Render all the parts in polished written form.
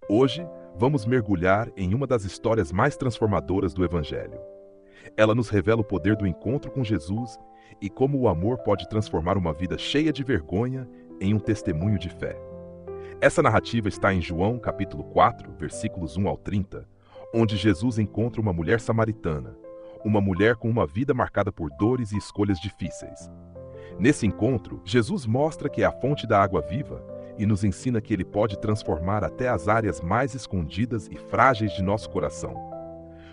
Hoje, vamos mergulhar em uma das histórias mais transformadoras do Evangelho. Ela nos revela o poder do encontro com Jesus e como o amor pode transformar uma vida cheia de vergonha em um testemunho de fé. Essa narrativa está em João, capítulo 4, versículos 1 ao 30, onde Jesus encontra uma mulher samaritana, uma mulher com uma vida marcada por dores e escolhas difíceis. Nesse encontro, Jesus mostra que é a fonte da água viva e nos ensina que ele pode transformar até as áreas mais escondidas e frágeis de nosso coração.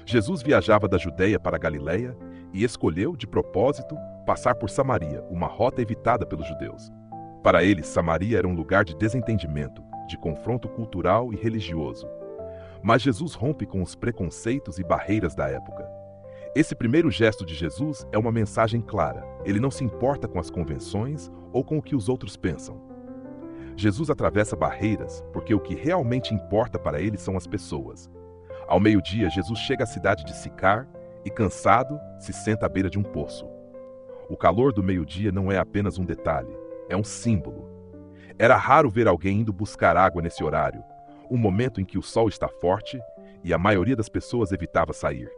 Jesus viajava da Judeia para a Galileia e escolheu, de propósito, passar por Samaria, uma rota evitada pelos judeus. Para eles, Samaria era um lugar de desentendimento, de confronto cultural e religioso. Mas Jesus rompe com os preconceitos e barreiras da época. Esse primeiro gesto de Jesus é uma mensagem clara. Ele não se importa com as convenções ou com o que os outros pensam. Jesus atravessa barreiras porque o que realmente importa para ele são as pessoas. Ao meio-dia, Jesus chega à cidade de Sicar e, cansado, se senta à beira de um poço. O calor do meio-dia não é apenas um detalhe, é um símbolo. Era raro ver alguém indo buscar água nesse horário, um momento em que o sol está forte e a maioria das pessoas evitava sair.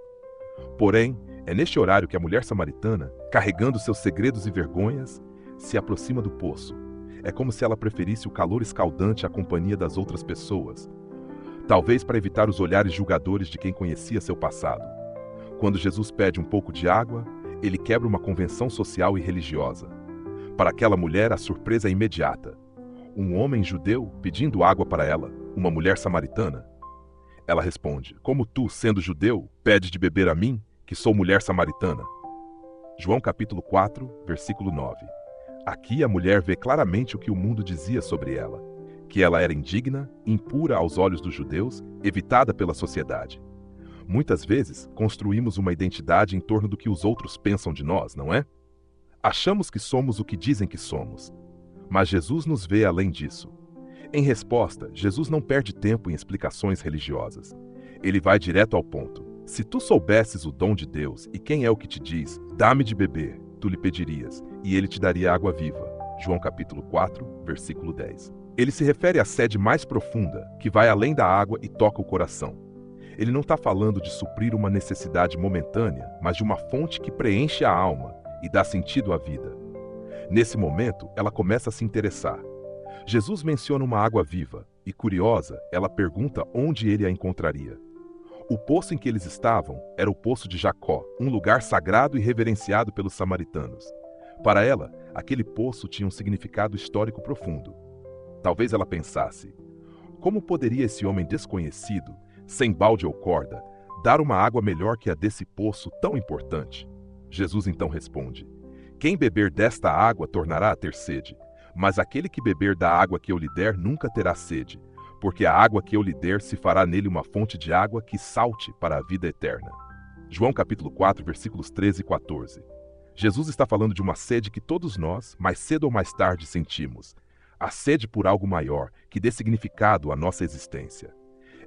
Porém, é neste horário que a mulher samaritana, carregando seus segredos e vergonhas, se aproxima do poço. É como se ela preferisse o calor escaldante à companhia das outras pessoas, talvez para evitar os olhares julgadores de quem conhecia seu passado. Quando Jesus pede um pouco de água, ele quebra uma convenção social e religiosa. Para aquela mulher, a surpresa é imediata. Um homem judeu pedindo água para ela, uma mulher samaritana. Ela responde: como tu, sendo judeu, pedes de beber a mim, que sou mulher samaritana? João capítulo 4, versículo 9. Aqui a mulher vê claramente o que o mundo dizia sobre ela, que ela era indigna, impura aos olhos dos judeus, evitada pela sociedade. Muitas vezes, construímos uma identidade em torno do que os outros pensam de nós, não é? Achamos que somos o que dizem que somos. Mas Jesus nos vê além disso. Em resposta, Jesus não perde tempo em explicações religiosas. Ele vai direto ao ponto. Se tu soubesses o dom de Deus e quem é o que te diz, dá-me de beber, tu lhe pedirias, e ele te daria água viva. João capítulo 4, versículo 10. Ele se refere à sede mais profunda, que vai além da água e toca o coração. Ele não está falando de suprir uma necessidade momentânea, mas de uma fonte que preenche a alma e dá sentido à vida. Nesse momento, ela começa a se interessar. Jesus menciona uma água viva e, curiosa, ela pergunta onde ele a encontraria. O poço em que eles estavam era o poço de Jacó, um lugar sagrado e reverenciado pelos samaritanos. Para ela, aquele poço tinha um significado histórico profundo. Talvez ela pensasse: como poderia esse homem desconhecido, sem balde ou corda, dar uma água melhor que a desse poço tão importante? Jesus então responde: quem beber desta água tornará a ter sede, mas aquele que beber da água que eu lhe der nunca terá sede, porque a água que eu lhe der se fará nele uma fonte de água que salte para a vida eterna. João capítulo 4, versículos 13 e 14. Jesus está falando de uma sede que todos nós, mais cedo ou mais tarde, sentimos. A sede por algo maior, que dê significado à nossa existência.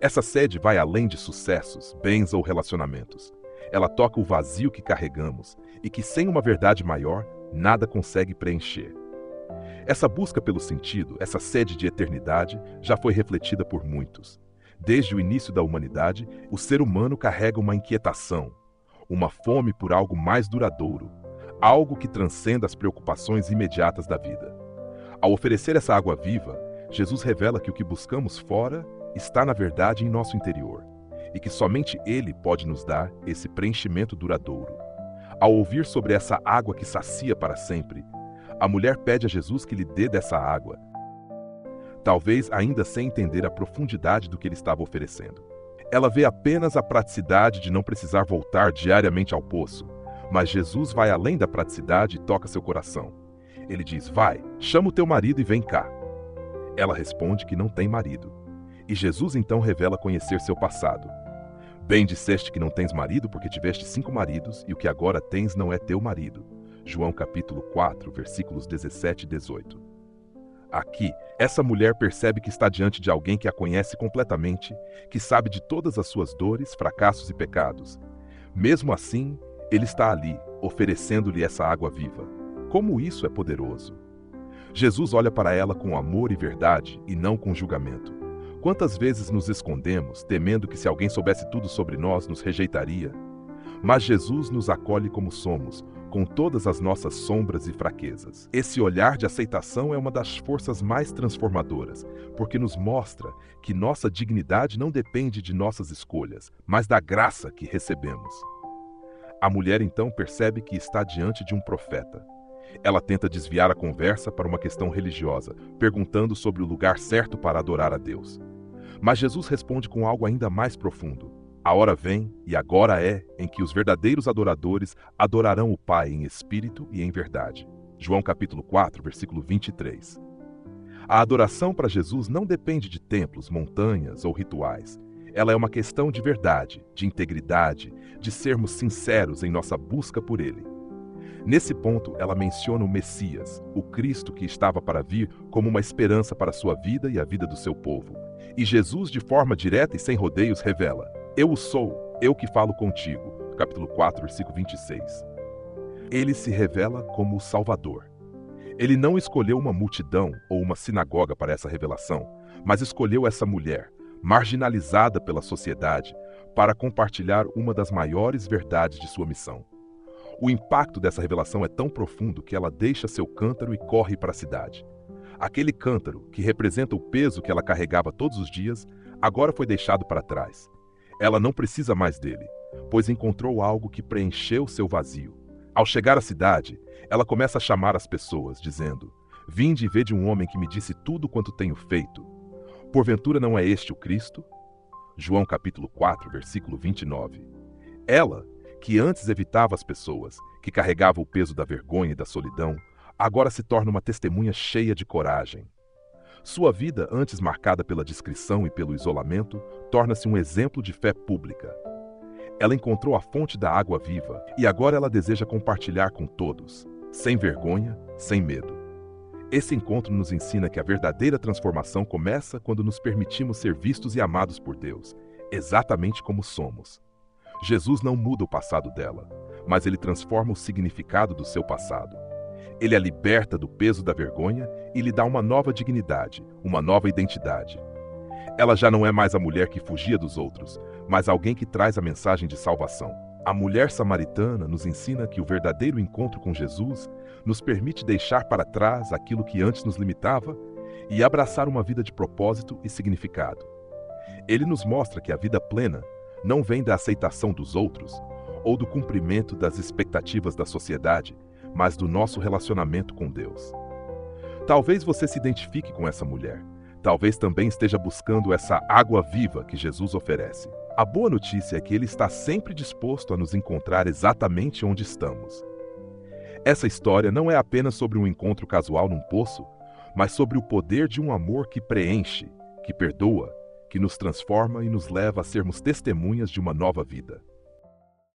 Essa sede vai além de sucessos, bens ou relacionamentos. Ela toca o vazio que carregamos e que, sem uma verdade maior, nada consegue preencher. Essa busca pelo sentido, essa sede de eternidade, já foi refletida por muitos. Desde o início da humanidade, o ser humano carrega uma inquietação, uma fome por algo mais duradouro, algo que transcenda as preocupações imediatas da vida. Ao oferecer essa água viva, Jesus revela que o que buscamos fora está, na verdade, em nosso interior, e que somente Ele pode nos dar esse preenchimento duradouro. Ao ouvir sobre essa água que sacia para sempre, a mulher pede a Jesus que lhe dê dessa água, talvez ainda sem entender a profundidade do que ele estava oferecendo. Ela vê apenas a praticidade de não precisar voltar diariamente ao poço, mas Jesus vai além da praticidade e toca seu coração. Ele diz: vai, chama o teu marido e vem cá. Ela responde que não tem marido. E Jesus então revela conhecer seu passado. Bem disseste que não tens marido porque tiveste 5 maridos e o que agora tens não é teu marido. João capítulo 4, versículos 17 e 18. Aqui, essa mulher percebe que está diante de alguém que a conhece completamente, que sabe de todas as suas dores, fracassos e pecados. Mesmo assim, ele está ali, oferecendo-lhe essa água viva. Como isso é poderoso! Jesus olha para ela com amor e verdade e não com julgamento. Quantas vezes nos escondemos, temendo que se alguém soubesse tudo sobre nós, nos rejeitaria? Mas Jesus nos acolhe como somos, com todas as nossas sombras e fraquezas. Esse olhar de aceitação é uma das forças mais transformadoras, porque nos mostra que nossa dignidade não depende de nossas escolhas, mas da graça que recebemos. A mulher então percebe que está diante de um profeta. Ela tenta desviar a conversa para uma questão religiosa, perguntando sobre o lugar certo para adorar a Deus. Mas Jesus responde com algo ainda mais profundo. A hora vem, e agora é, em que os verdadeiros adoradores adorarão o Pai em espírito e em verdade. João capítulo 4, versículo 23. A adoração para Jesus não depende de templos, montanhas ou rituais. Ela é uma questão de verdade, de integridade, de sermos sinceros em nossa busca por Ele. Nesse ponto, ela menciona o Messias, o Cristo que estava para vir, como uma esperança para a sua vida e a vida do seu povo. E Jesus, de forma direta e sem rodeios, revela: Eu o sou, eu que falo contigo. Capítulo 4, versículo 26. Ele se revela como o Salvador. Ele não escolheu uma multidão ou uma sinagoga para essa revelação, mas escolheu essa mulher, marginalizada pela sociedade, para compartilhar uma das maiores verdades de sua missão. O impacto dessa revelação é tão profundo que ela deixa seu cântaro e corre para a cidade. Aquele cântaro, que representa o peso que ela carregava todos os dias, agora foi deixado para trás. Ela não precisa mais dele, pois encontrou algo que preencheu seu vazio. Ao chegar à cidade, ela começa a chamar as pessoas, dizendo: Vinde e vede um homem que me disse tudo quanto tenho feito. Porventura não é este o Cristo? João capítulo 4, versículo 29. Ela, que antes evitava as pessoas, que carregava o peso da vergonha e da solidão, agora se torna uma testemunha cheia de coragem. Sua vida, antes marcada pela discrição e pelo isolamento, torna-se um exemplo de fé pública. Ela encontrou a fonte da água viva e agora ela deseja compartilhar com todos, sem vergonha, sem medo. Esse encontro nos ensina que a verdadeira transformação começa quando nos permitimos ser vistos e amados por Deus, exatamente como somos. Jesus não muda o passado dela, mas ele transforma o significado do seu passado. Ele a liberta do peso da vergonha e lhe dá uma nova dignidade, uma nova identidade. Ela já não é mais a mulher que fugia dos outros, mas alguém que traz a mensagem de salvação. A mulher samaritana nos ensina que o verdadeiro encontro com Jesus nos permite deixar para trás aquilo que antes nos limitava e abraçar uma vida de propósito e significado. Ele nos mostra que a vida plena não vem da aceitação dos outros ou do cumprimento das expectativas da sociedade, mas do nosso relacionamento com Deus. Talvez você se identifique com essa mulher. Talvez também esteja buscando essa água viva que Jesus oferece. A boa notícia é que Ele está sempre disposto a nos encontrar exatamente onde estamos. Essa história não é apenas sobre um encontro casual num poço, mas sobre o poder de um amor que preenche, que perdoa, que nos transforma e nos leva a sermos testemunhas de uma nova vida.